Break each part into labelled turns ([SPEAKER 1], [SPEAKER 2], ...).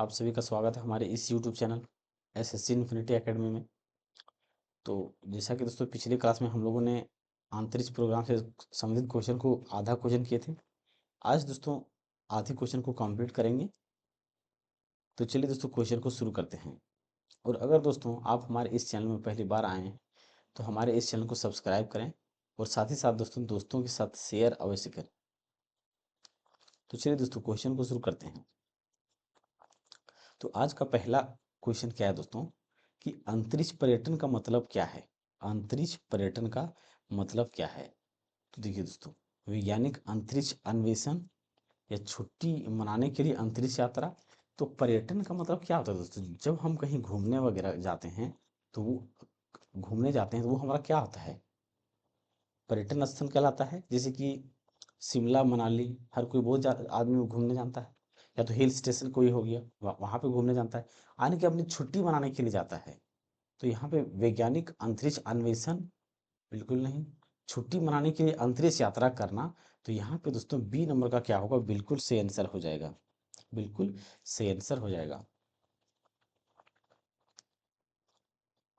[SPEAKER 1] आप सभी का स्वागत है हमारे इस YouTube channel SSC infinity academy में। तो जैसा कि दोस्तों पिछली क्लास में हम लोगों ने अंतरिक्ष प्रोग्राम से संबंधित क्वेश्चन को आधा क्वेश्चन किए थे। आज दोस्तों आधे क्वेश्चन को कंप्लीट करेंगे। तो चलिए दोस्तों क्वेश्चन को शुरू करते हैं। और अगर दोस्तों आप हमारे इस चैनल में पहली बार आए हैं तो हमारे इस चैनल को सब्सक्राइब करें और साथ ही साथ दोस्तों के साथ शेयर अवश्य करें। तो चलिए दोस्तों क्वेश्चन को शुरू करते हैं। तो आज का पहला क्वेश्चन क्या है दोस्तों कि अंतरिक्ष पर्यटन का मतलब क्या है। अंतरिक्ष पर्यटन का मतलब क्या है। तो देखिए दोस्तों, वैज्ञानिक अंतरिक्ष अन्वेषण या छुट्टी मनाने के लिए अंतरिक्ष यात्रा। तो पर्यटन का मतलब क्या होता है दोस्तों, जब हम कहीं घूमने वगैरह जाते हैं तो वो घूमने जाते हैं तो वो हमारा क्या होता है, पर्यटन स्थल कहलाता है। जैसे कि शिमला मनाली हर कोई बहुत आदमी घूमने जानता है, या तो हिल स्टेशन कोई हो गया वहाँ पे घूमने जाता है, आने के अपनी छुट्टी मनाने के लिए जाता है। तो यहाँ पे वैज्ञानिक अंतरिक्ष अन्वेषण बिल्कुल नहीं, छुट्टी मनाने के लिए अंतरिक्ष यात्रा करना। तो यहाँ पे दोस्तों बी नंबर का क्या होगा, बिल्कुल सही आंसर हो जाएगा, बिल्कुल सही आंसर हो जाएगा।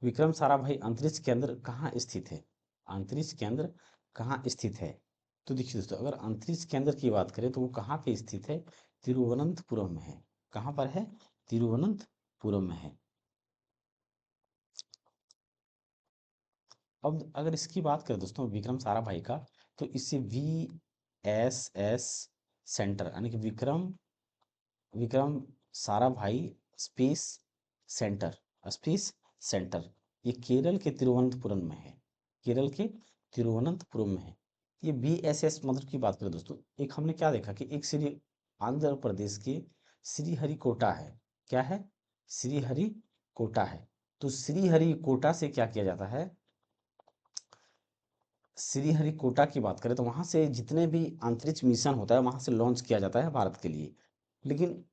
[SPEAKER 1] विक्रम साराभाई अंतरिक्ष केंद्र कहाँ स्थित है। अंतरिक्ष केंद्र कहाँ स्थित है। तो देखिए दोस्तों, अगर अंतरिक्ष केंद्र की बात करें तो वो कहाँ पे स्थित है, तिरुवनंतपुरम में है। कहाँ पर है, तिरुवनंतपुरम में है। अब अगर इसकी बात करें दोस्तों विक्रम साराभाई का, तो इससे VSS सेंटर यानी कि Vikram Vikram Sarabhai space centre, space centre, ये केरल के तिरुवनंतपुरम में है। केरल के तिरुवनंतपुरम में है। ये VSS मतलब की बात करें दोस्तों, एक हमने क्या देखा कि एक श्री आंध्र प्रदेश के श्रीहरिकोटा है। क्या है, श्रीहरिकोटा है। तो श्रीहरिकोटा से क्या किया जाता है, श्रीहरिकोटा की बात करें तो वहां से जितने भी अंतरिक्ष मिशन होता है वहां से लॉन्च किया जाता है भारत के लिए। लेकिन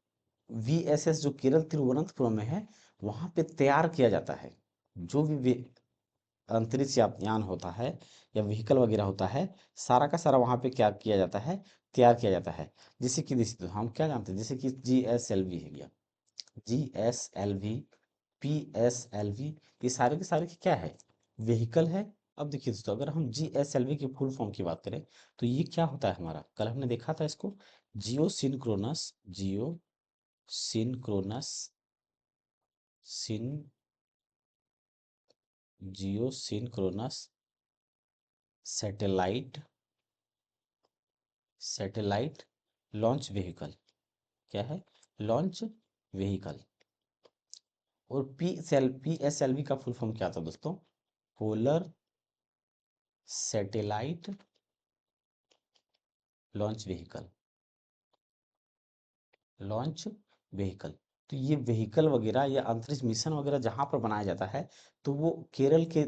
[SPEAKER 1] VSS जो केरल तिरुवनंतपुरम में है वहां पे तैयार किया जाता है। जो भी अंतरिक्ष यान होता है या व्हीकल वगैरह होता है, सारा का सारा वहां पे क्या किया जाता है, तैयार किया जाता है। जैसे कि हम क्या जानते हैं, जैसे कि GSLV है गया, GSLV, PSLV, ये सारे के सारे क्या है, व्हीकल है। अब देखिए दोस्तों, अगर हम GSLV की फुल फॉर्म की बात करें तो ये क्या होता है हमारा, कल हमने देखा था इसको, जियो सिंक्रोनस, जियो सिंक्रोनस सिन geosynchronous satellite satellite launch vehicle. क्या है, लॉन्च व्हीकल। और PSLV का फुल फॉर्म क्या था दोस्तों, polar satellite launch vehicle, launch vehicle. तो ये व्हीकल वगैरह या अंतरिक्ष मिशन वगैरह जहां पर बनाया जाता है तो वो केरल के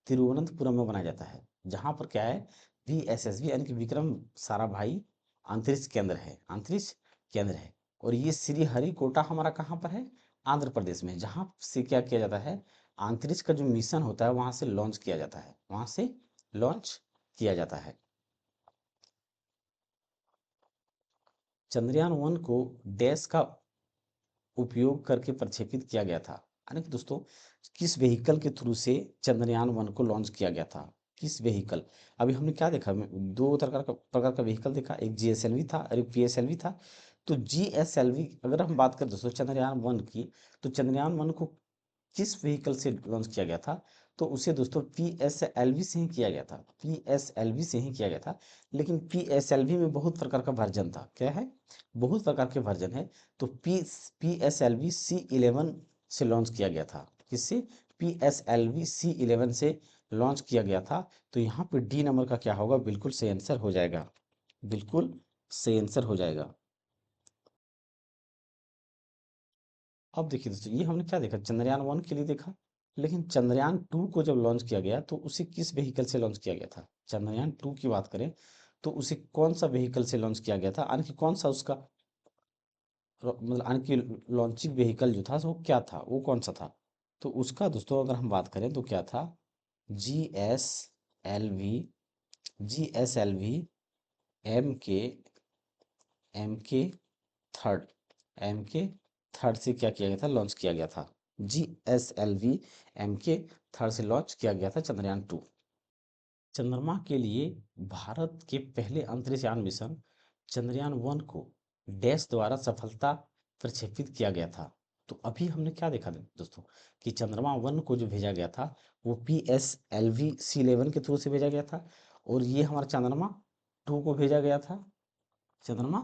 [SPEAKER 1] तिरुवनंतपुरम में बनाया जाता है, जहां पर क्या है, VSSV यानी कि विक्रम साराभाई अंतरिक्ष केंद्र है, अंतरिक्ष केंद्र है। और ये श्रीहरिकोटा हमारा कहाँ पर है, आंध्र प्रदेश में, जहां से क्या किया जाता है, अंतरिक्ष का जो मिशन होता है वहां से लॉन्च किया जाता है, वहां से लॉन्च किया जाता है। चंद्रयान 1 को डैश का उपयोग करके प्रक्षेपित किया गया था। यानी कि दोस्तों किस व्हीकल के थ्रू से चंद्रयान 1 को लॉन्च किया गया था, किस व्हीकल। अभी हमने क्या देखा, दो प्रकार का व्हीकल देखा, एक GSLV था और एक PSLV था। तो GSLV अगर हम बात करें दोस्तों चंद्रयान 1 की, तो चंद्रयान 1 को किस व्हीकल से लॉन्च किया गया था, तो उसे दोस्तों PSLV से ही किया गया था, PSLV से ही किया गया था। लेकिन PSLV में बहुत प्रकार का वर्जन था, क्या है, बहुत प्रकार के वर्जन है। तो PSLV C11 से लॉन्च किया गया था, किससे, PSLV C11 से लॉन्च किया गया था। तो यहाँ पे डी नंबर का क्या होगा, बिल्कुल सही आंसर हो जाएगा, बिल्कुल सही आंसर हो जाएगा। अब देखिए दोस्तों, ये हमने क्या देखा, चंद्रयान 1 के लिए देखा। लेकिन चंद्रयान 2 को जब लॉन्च किया गया तो उसे किस व्हीकल से लॉन्च किया गया था, चंद्रयान 2 की बात करें तो उसे कौन सा व्हीकल से लॉन्च किया गया था, यानी कि कौन सा उसका मतलब यानी कि लॉन्चिंग व्हीकल जो था वो क्या था, वो कौन सा था। तो उसका दोस्तों अगर हम बात करें तो क्या था, GSLV, GSLV MK, MK3, MK third से क्या किया गया था, लॉन्च किया गया था। GSLV-M के थर्ड से लॉन्च किया गया था चंद्रयान 2। चंद्रमा के लिए भारत के पहले अंतरिक्षयान मिशन चंद्रयान 1 को डैश द्वारा सफलता प्रक्षेपित किया गया था। तो अभी हमने क्या देखा दोस्तों कि चंद्रमा 1 को जो भेजा गया था वो PSLV C11 के थ्रू से भेजा गया था, और ये हमारा चंद्रमा 2 को भेजा गया था। चंद्रमा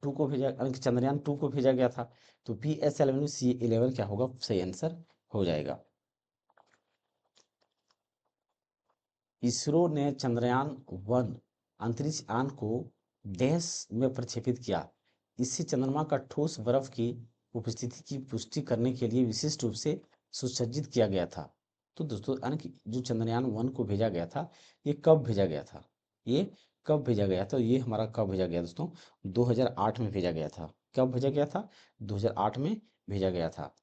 [SPEAKER 1] 2 को भेजा, चंद्रयान 2 को भेजा गया था। तो PSLV C11 क्या होगा, सही आंसर हो जाएगा। इसरो ने चंद्रयान 1 अंतरिक्ष यान को डैश में प्रक्षेपित किया। इससे चंद्रमा का ठोस बर्फ की उपस्थिति की पुष्टि करने के लिए विशिष्ट रूप से सुसज्जित किया गया था। तो दोस्तों यानी कि जो चंद्रयान 1 को भेजा गया था, ये कब भेजा गया था, ये कब भेजा गया था, ये हमारा कब भेजा गया दोस्तों, 2008 में भेजा गया था। कब भेजा गया था, 2008 में भेजा गया था।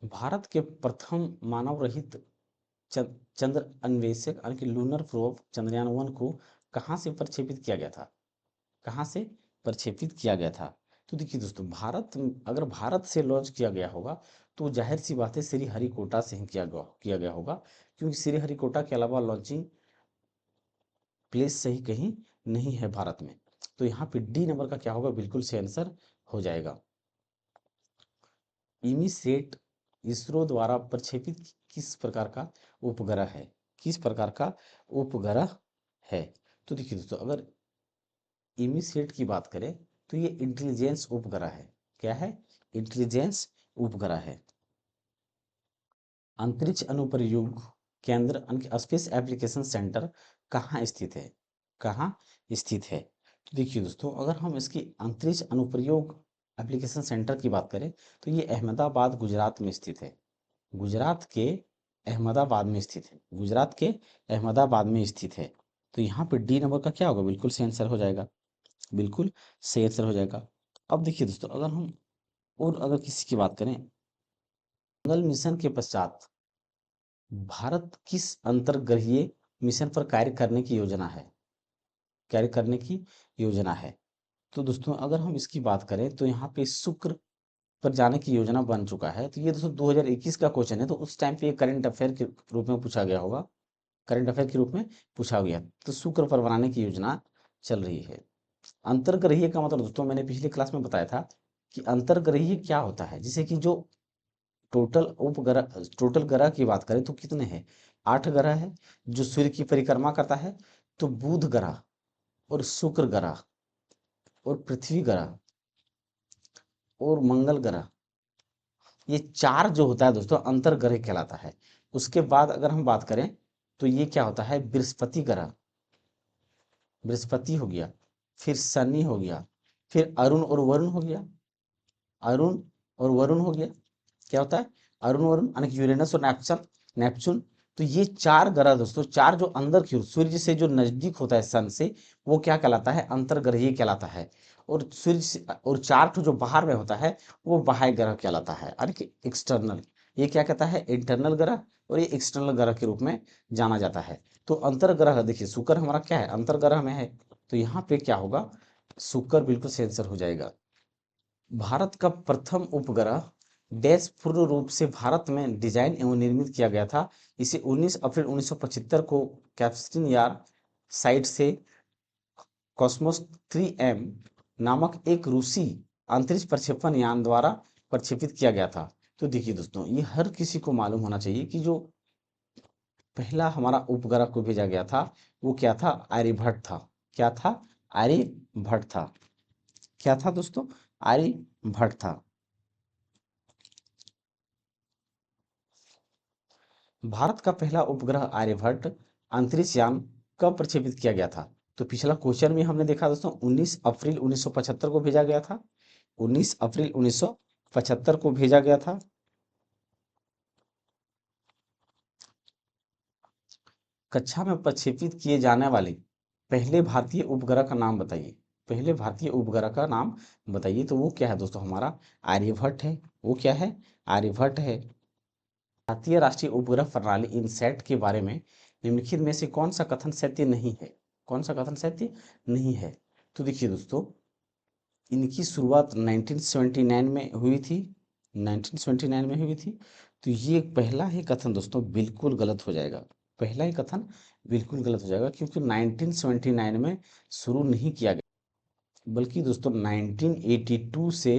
[SPEAKER 1] भारत के प्रथम मानव रहित चंद्र अन्वेषक यानी कि लूनर प्रोब चंद्रयान 1 को कहाँ से प्रक्षेपित किया गया था, कहाँ से प्रक्षेपित किया गया था। तो देखिए दोस्तों, अगर भारत से लॉन्च किया गया होगा तो जाहिर सी बात है श्रीहरिकोटा से ही किया गया होगा, क्योंकि श्रीहरिकोटा के अलावा लॉन्चिंग प्लेस सही कहीं नहीं है भारत में। तो यहाँ पे डी नंबर का क्या होगा, बिल्कुल सही आंसर हो जाएगा। इमीसेट इसरो द्वारा प्रक्षेपित किस प्रकार का उपग्रह है, किस प्रकार का उपग्रह है। तो देखिए दोस्तों, अगर इमीसेट की बात करें तो ये इंटेलिजेंस उपग्रह है। क्या है, इंटेलिजेंस उपग्रह है। अंतरिक्ष अनुप्रयोग केंद्र स्पेस एप्लीकेशन सेंटर कहाँ स्थित है, कहाँ स्थित है। तो देखिए दोस्तों, अगर हम इसकी अंतरिक्ष अनुप्रयोग एप्लीकेशन सेंटर की बात करें तो ये अहमदाबाद गुजरात में स्थित है। गुजरात के अहमदाबाद में स्थित है, गुजरात के अहमदाबाद में स्थित है। तो यहाँ पे डी नंबर का क्या होगा, बिल्कुल सही आंसर हो जाएगा, बिल्कुल सही आंसर हो जाएगा। अब देखिए दोस्तों, अगर हम और अगर किसी की बात करें, मंगल मिशन के पश्चात भारत किस अंतर्ग्रहीय मिशन पर कार्य करने की योजना है, कार्य करने की योजना है। तो दोस्तों, अगर हम इसकी बात करें तो यहाँ पे शुक्र पर जाने की योजना बन चुका है। तो ये दोस्तों 2021 का क्वेश्चन है, तो उस टाइम पे ये करंट अफेयर के रूप में पूछा गया होगा, करंट अफेयर के रूप में पूछा गया। तो शुक्र पर बनाने की योजना चल रही है। अंतर्ग्रहीय का मतलब दोस्तों, मैंने पिछले क्लास में बताया था कि अंतर्ग्रहीय क्या होता है, जिसे कि जो टोटल ग्रह की बात करें तो कितने हैं, 8 ग्रह है जो सूर्य की परिक्रमा करता है। तो बुध ग्रह और शुक्र ग्रह और पृथ्वी ग्रह और मंगल ग्रह, ये 4 जो होता है दोस्तों अंतर्ग्रह कहलाता है। उसके बाद अगर हम बात करें तो ये क्या होता है, बृहस्पति ग्रह, बृहस्पति हो गया, फिर शनि हो गया, फिर अरुण और वरुण हो गया, अरुण और वरुण हो गया। क्या होता है, अरुण वरुण यानी कि यूरेनस और नेपच्यून, नेपच्यून। तो ये 4 ग्रह दोस्तों, 4 जो अंदर की ओर सूर्य से जो नजदीक होता है सन से, वो क्या कहलाता है, अंतर्ग्रहीय कहलाता है। और सूर्य से और 4 जो बाहर में होता है वो बाह्य ग्रह कहलाता है, यानी कि एक्सटर्नल। ये क्या कहता है, इंटरनल ग्रह, और ये एक्सटर्नल ग्रह के रूप में जाना जाता है। तो अंतर्ग्रह देखिए, शुक्र हमारा क्या है, अंतर्ग्रह में है। तो यहाँ पे क्या होगा, शुक्र बिल्कुल सही आंसर हो जाएगा। भारत का प्रथम उपग्रह डैश पूर्ण रूप से भारत में डिजाइन एवं निर्मित किया गया था। इसे 19 अप्रैल 1975 को कैप्स्टन यार साइट से कॉस्मोस 3M नामक एक रूसी अंतरिक्ष प्रक्षेपण यान द्वारा प्रक्षेपित किया गया था। तो देखिए दोस्तों, ये हर किसी को मालूम होना चाहिए कि जो पहला हमारा उपग्रह को भेजा गया था वो क्या था, आर्यभट्ट था। क्या था, आर्यभट्ट था। क्या था दोस्तों, आर्यभट्ट था। भारत का पहला उपग्रह आर्यभट्ट अंतरिक्ष यान कब प्रक्षेपित किया गया था। तो पिछला क्वेश्चन में हमने देखा दोस्तों 19 अप्रैल 1975 को भेजा गया था, 19 अप्रैल 1975 को भेजा गया था। कक्षा में प्रक्षेपित किए जाने वाले पहले भारतीय उपग्रह का नाम बताइए, पहले भारतीय उपग्रह का नाम बताइए। तो वो क्या है दोस्तों, हमारा आर्यभट्ट है। वो क्या है, आर्यभट्ट है। भारतीय राष्ट्रीय उपग्रह प्रणाली इनसैट के बारे में निम्नलिखित में से कौन सा कथन सत्य नहीं है, कौन सा कथन सत्य नहीं है। तो देखिए दोस्तों, इनकी शुरुआत 1979 में हुई थी, 1979 में हुई थी। तो ये पहला ही कथन दोस्तों बिल्कुल गलत हो जाएगा, पहला ही कथन बिल्कुल गलत हो जाएगा, क्योंकि 1979 में शुरू नहीं किया गया, बल्कि दोस्तों 1982 से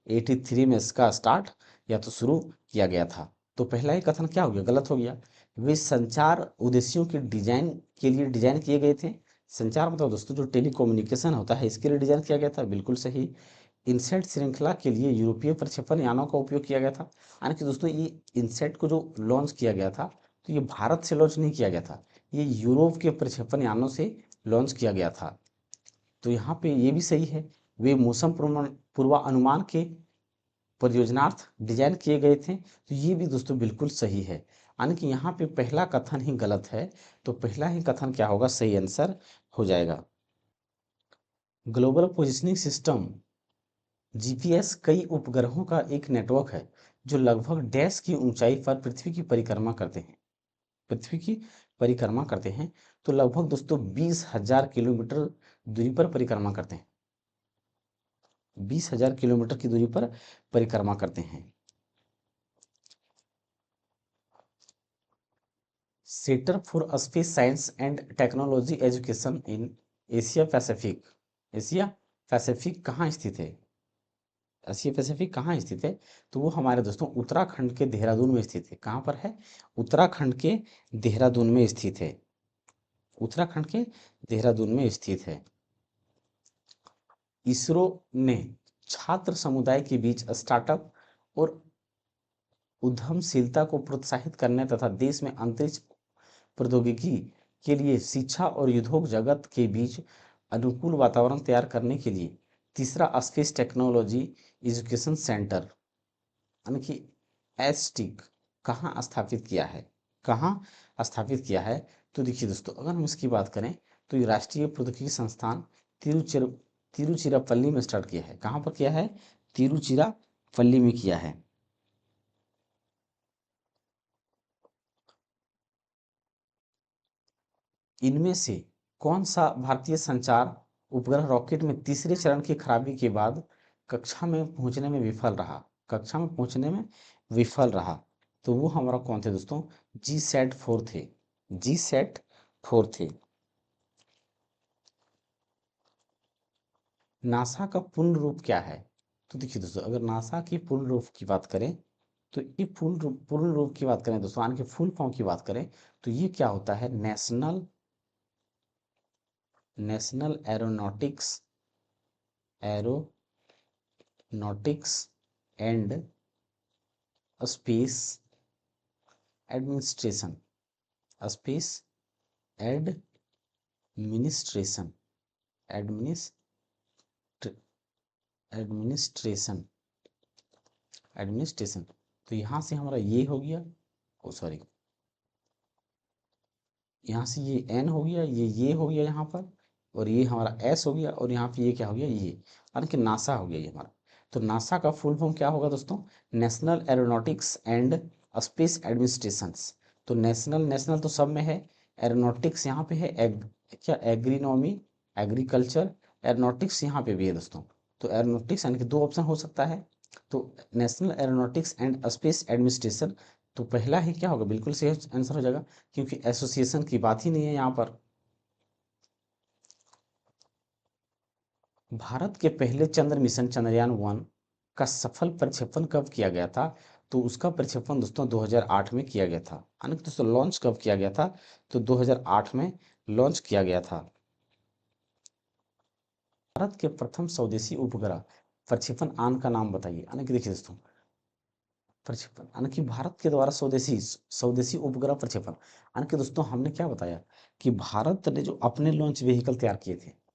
[SPEAKER 1] 83 में इसका स्टार्ट या तो शुरू किया गया था। तो पहला ही कथन क्या हो गया, गलत हो गया। वे संचार उद्देश्यों के डिजाइन के लिए डिजाइन किए गए थे। संचार मतलब दोस्तों जो टेलीकम्युनिकेशन होता है इसके लिए डिजाइन किया गया था, बिल्कुल सही। इनसेट श्रृंखला के लिए यूरोपीय प्रक्षेपण यानों का उपयोग किया गया था। यानी कि दोस्तों ये इनसेट को जो लॉन्च किया गया था, तो ये भारत से लॉन्च नहीं किया गया था, ये यूरोप के प्रक्षेपण यानों से लॉन्च किया गया था। तो यहाँ पे ये भी सही है, वे मौसम पूर्वानुमान के परियोजनार्थ डिजाइन किए गए थे। तो ये भी दोस्तों बिल्कुल सही है, यानी कि यहाँ पे पहला कथन ही गलत है। तो पहला ही कथन क्या होगा, सही आंसर हो जाएगा। ग्लोबल पोजिशनिंग सिस्टम जीपीएस कई उपग्रहों का एक नेटवर्क है जो लगभग डैश की ऊंचाई पर पृथ्वी की परिक्रमा करते हैं, पृथ्वी की परिक्रमा करते हैं। तो लगभग दोस्तों 20,000 किलोमीटर दूरी पर परिक्रमा करते हैं, 20,000 किलोमीटर की दूरी पर परिक्रमा करते हैं। Centre for space science and technology education in Asia Pacific, Asia Pacific कहाँ स्थित है, एशिया पैसिफिक कहाँ स्थित है, तो वो हमारे दोस्तों उत्तराखंड के देहरादून में स्थित है। कहाँ पर है, उत्तराखंड के देहरादून में स्थित है, उत्तराखंड के देहरादून में स्थित है। इसरो ने छात्र समुदाय के बीच स्टार्टअप और उद्यमशीलता को प्रोत्साहित करने तथा देश में अंतरिक्ष प्रौद्योगिकी के लिए शिक्षा और उद्योग जगत के बीच अनुकूल वातावरण तैयार करने के लिए तीसरा स्पेस टेक्नोलॉजी एजुकेशन सेंटर यानी कि एसटिक कहाँ स्थापित किया है, कहाँ स्थापित किया है। तो देखिए दोस्तों, अगर हम इसकी बात करें तो ये राष्ट्रीय प्रौद्योगिकी संस्थान तिरुचिरापल्ली में स्टार्ट किया है। कहाँ पर किया है, तिरुचिरापल्ली में किया है। इनमें से कौन सा भारतीय संचार उपग्रह रॉकेट में तीसरे चरण की खराबी के बाद कक्षा में पहुंचने में विफल रहा, कक्षा में पहुंचने में विफल रहा। तो वो हमारा कौन थे दोस्तों, GSAT-4 थे, GSAT-4 थे। नासा का पूर्ण रूप क्या है, तो देखिए दोस्तों, अगर नासा की पूर्ण रूप की बात करें, तो ये पूर्ण रूप की बात करें दोस्तों, यानी कि फुल फॉर्म की बात करें, तो ये क्या होता है, national national aeronautics and space administration, space administration, administration, administration. तो यहाँ से हमारा ये हो गया, ओ सॉरी, यहाँ से ये एन हो गया, ये हो गया यहाँ पर, और ये हमारा एस हो गया, और यहाँ पे ये क्या हो गया, ये यानी कि नासा हो गया ये हमारा। तो नासा का फुल फॉर्म क्या होगा दोस्तों, national aeronautics and space administrations. तो नेशनल नेशनल तो सब में है, एरोनॉटिक्स यहाँ पे है, क्या एग्रीनॉमी, एग्रीकल्चर, एरोनॉटिक्स यहाँ पे भी है दोस्तों। तो एरोनॉटिक्स यानी कि दो ऑप्शन हो सकता है। तो national aeronautics and space administration, तो पहला ही क्या होगा, बिल्कुल सही आंसर हो जाएगा, क्योंकि एसोसिएशन की बात ही नहीं है यहाँ पर। भारत के पहले चंद्र मिशन चंद्रयान 1 का सफल प्रक्षेपण कब किया गया था, तो उसका प्रक्षेपण दोस्तों 2008 में किया गया था। यानी कि दोस्तों लॉन्च कब किया गया था, तो 2008 में लॉन्च किया गया था। भारत के प्रथम स्वदेशी उपग्रह प्रक्षेपण यान का नाम बताइए। यानी कि देखिए दोस्तों, प्रक्षेपण यानी कि भारत के द्वारा स्वदेशी स्वदेशी उपग्रह प्रक्षेपण, यानी कि दोस्तों हमने क्या बताया कि भारत ने जो अपने लॉन्च व्हीकल तैयार किए थे,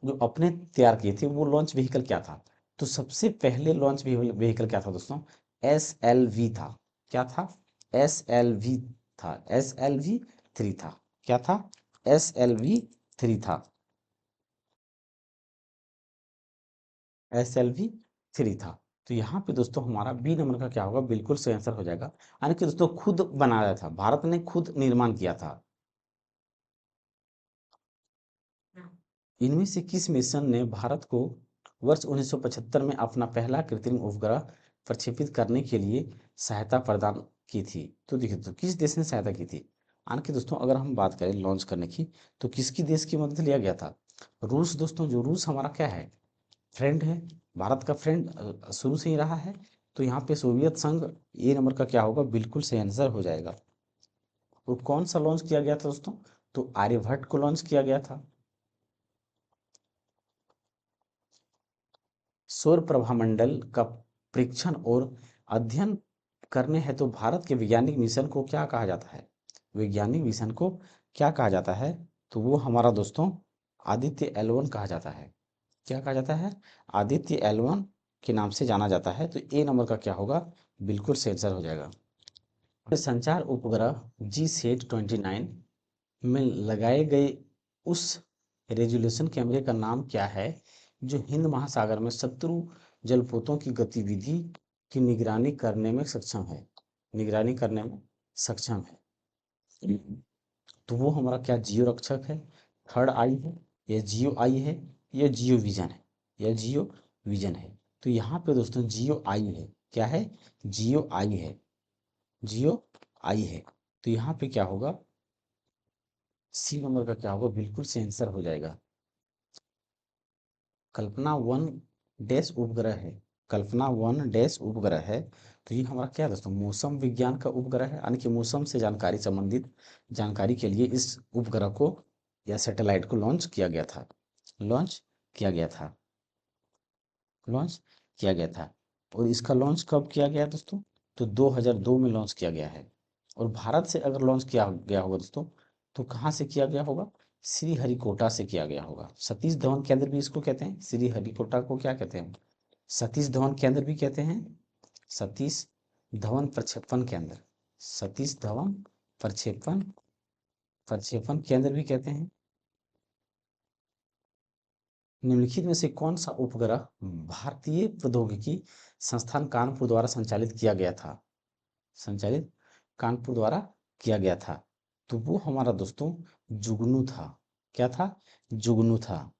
[SPEAKER 1] जो अपने तैयार किए थे, वो लॉन्च व्हीकल क्या था, तो सबसे पहले लॉन्च व्हीकल क्या था दोस्तों, SLV था। क्या था, SLV था, SLV-3 था। क्या था, SLV-3 था, SLV-3 था। तो यहाँ पे दोस्तों हमारा बी नंबर का क्या होगा, बिल्कुल सही आंसर हो जाएगा। यानी कि दोस्तों खुद बनाया था, भारत ने खुद निर्माण किया था। इनमें से किस मिशन ने भारत को वर्ष 1975 में अपना पहला कृत्रिम उपग्रह प्रक्षेपित करने के लिए सहायता प्रदान की थी? तो देखिए, तो किस देश ने सहायता की थी? कि दोस्तों अगर हम बात करें लॉन्च करने की, तो किसकी देश की मदद लिया गया था? रूस दोस्तों। जो रूस हमारा क्या है, फ्रेंड है, भारत का फ्रेंड शुरू से ही रहा है। तो यहाँ पे सोवियत संघ, ए नंबर का क्या होगा, बिल्कुल सही आंसर हो जाएगा। तो कौन सा लॉन्च किया गया था दोस्तों? तो आर्यभट्ट को लॉन्च किया गया था। सौर प्रभामंडल का परीक्षण और अध्ययन करने हेतु भारत के वैज्ञानिक मिशन को क्या कहा जाता है? वैज्ञानिक मिशन को क्या कहा जाता है? तो वो हमारा दोस्तों आदित्य L1 कहा जाता है। क्या कहा जाता है? आदित्य L1 के नाम से जाना जाता है। तो ए नंबर का क्या होगा, बिल्कुल सही आंसर हो जाएगा। संचार उपग्रह GSAT-29 में लगाए गए उस रेजोल्यूशन कैमरे का नाम क्या है जो हिंद महासागर में शत्रु जलपोतों की गतिविधि की निगरानी करने में सक्षम है? निगरानी करने में सक्षम है। तो वो हमारा क्या जियो रक्षक है, थर्ड आई है, या जियो आई है, या जियो विजन है, या जियो विजन है? तो यहाँ पे दोस्तों जियो आई है। क्या है? जियो आई है। जियो आई है। तो यहाँ पे क्या होगा, सी नंबर का क्या होगा, बिल्कुल से आंसर हो जाएगा। कल्पना 1 उपग्रह है। कल्पना 1 उपग्रह है। तो ये हमारा क्या है दोस्तों, मौसम विज्ञान का उपग्रह है, यानी कि मौसम से जानकारी संबंधित जानकारी के लिए इस उपग्रह को या सैटेलाइट को लॉन्च किया गया था। लॉन्च किया गया था। लॉन्च किया गया था। और इसका लॉन्च कब किया गया दोस्तों? तो 2002 में लॉन्च किया गया है। और भारत से अगर लॉन्च किया गया होगा दोस्तों, तो कहाँ से किया गया होगा? श्रीहरिकोटा से किया गया होगा। सतीश धवन केंद्र भी इसको कहते हैं। श्रीहरिकोटा को क्या कहते हैं? सतीश धवन केंद्र भी कहते हैं। सतीश धवन प्रक्षेपण केंद्र। सतीश धवन प्रक्षेपण प्रक्षेपण केंद्र भी कहते हैं। निम्नलिखित में से कौन सा उपग्रह भारतीय प्रौद्योगिकी संस्थान कानपुर द्वारा संचालित किया गया था? संचालित कानपुर द्वारा किया गया था। तो वो हमारा दोस्तों जुगनू था। क्या था? जुगनू था।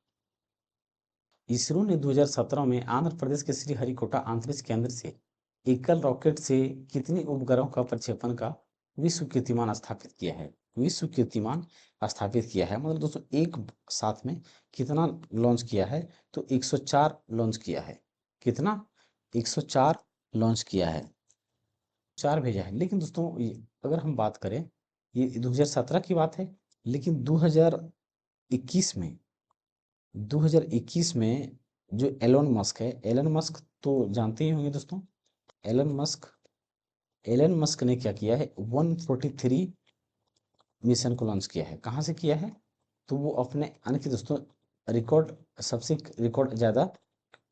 [SPEAKER 1] इसरो ने 2017 में आंध्र प्रदेश के श्रीहरिकोटा अंतरिक्ष केंद्र से एकल रॉकेट से कितने उपग्रहों का प्रक्षेपण का विश्व कीर्तिमान स्थापित किया है? विश्व कीर्तिमान स्थापित किया है, मतलब दोस्तों एक साथ में कितना लॉन्च किया है? तो 104 लॉन्च किया है। कितना? 104 लॉन्च किया है। 4 भेजा है। लेकिन दोस्तों अगर हम बात करें, ये 2017 की बात है, लेकिन 2021 में 2021 में जो एलोन मस्क है, एलन मस्क तो जानते ही होंगे दोस्तों। एलन मस्क एलन मस्क ने क्या किया है, 143 मिशन को लॉन्च किया है। कहाँ से किया है? तो वो अपने यानी कि दोस्तों रिकॉर्ड, सबसे रिकॉर्ड ज़्यादा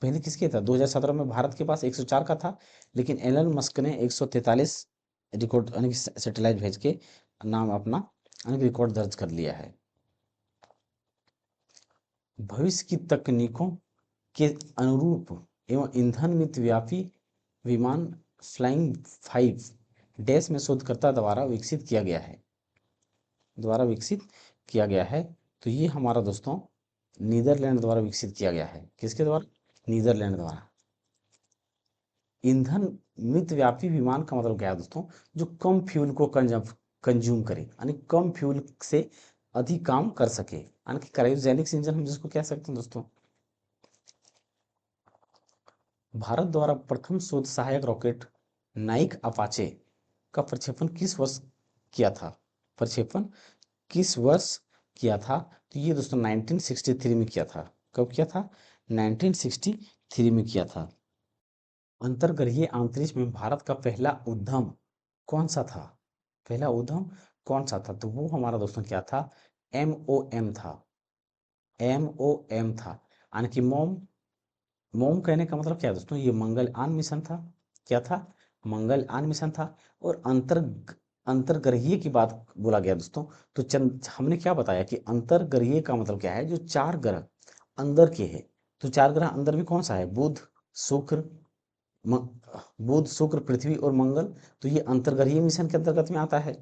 [SPEAKER 1] पहले किसके था? 2017 में भारत के पास 104 का था, लेकिन एलन मस्क ने 143 रिकॉर्ड यानी कि सैटेलाइट भेज के नाम अपना यानी कि रिकॉर्ड दर्ज कर लिया है। भविष्य की तकनीकों के अनुरूप एवं ईंधन मितव्यापी विमान फ्लाइंग 5 डैश में शोधकर्ता द्वारा विकसित किया गया है। द्वारा विकसित किया गया है। तो ये हमारा दोस्तों नीदरलैंड द्वारा विकसित किया गया है। किसके द्वारा? नीदरलैंड द्वारा। ईंधन मितव्यापी विमान का मतलब क्या है दोस्तों? जो कम फ्यूल को कंज्यूम करे, यानी कम फ्यूल से अधिक काम कर सके, यानी कि क्रायोजेनिक्स इंजन हम जिसको कह सकते हैं दोस्तों। भारत द्वारा प्रथम शोध सहायक रॉकेट नाइक अपाचे का प्रक्षेपण किस वर्ष किया था? प्रक्षेपण किस वर्ष किया था? तो ये दोस्तों 1963 में किया था। कब किया था? 1963 में किया था। अंतर्ग्रहीय अंतरिक्ष में भारत का पहला उद्यम कौन सा था? पहला उद्यम कौन सा था? तो वो हमारा दोस्तों क्या था? MOM था। MOM था, यानी कि मोम कहने का मतलब क्या है दोस्तों? ये मंगलयान मिशन था। क्या था? मंगलयान मिशन था। और अंतर्ग्रहीय की बात बोला गया दोस्तों, तो चंद हमने क्या बताया कि अंतर्ग्रहीय का मतलब क्या है? जो 4 ग्रह अंदर के हैं। तो 4 ग्रह अंदर भी कौन सा है? बुध, शुक्र, बुध, शुक्र, पृथ्वी और मंगल। तो ये अंतर्ग्रहीय मिशन के अंतर्गत में आता है।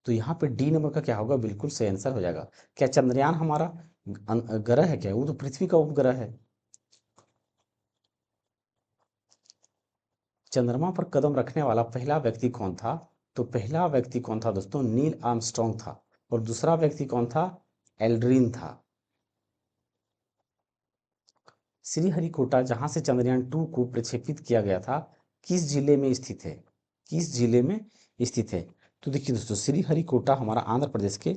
[SPEAKER 1] तो यहाँ पे डी नंबर का क्या होगा? बिल्कुल सही आंसर हो जाएगा। क्या चंद्रयान हमारा ग्रह है क्या, वो तो पृथ्वी का उपग्रह है। चंद्रमा पर कदम रखने वाला पहला व्यक्ति कौन था? तो पहला व्यक्ति कौन था दोस्तों? नील आर्मस्ट्रॉन्ग था। और दूसरा व्यक्ति कौन था? एल्ड्रिन था। श्रीहरिकोटा जहां से चंद्रयान 2 को प्रक्षेपित किया गया था, किस जिले में स्थित है? किस जिले में स्थित है? तो देखिए दोस्तों, श्रीहरिकोटा हमारा आंध्र प्रदेश के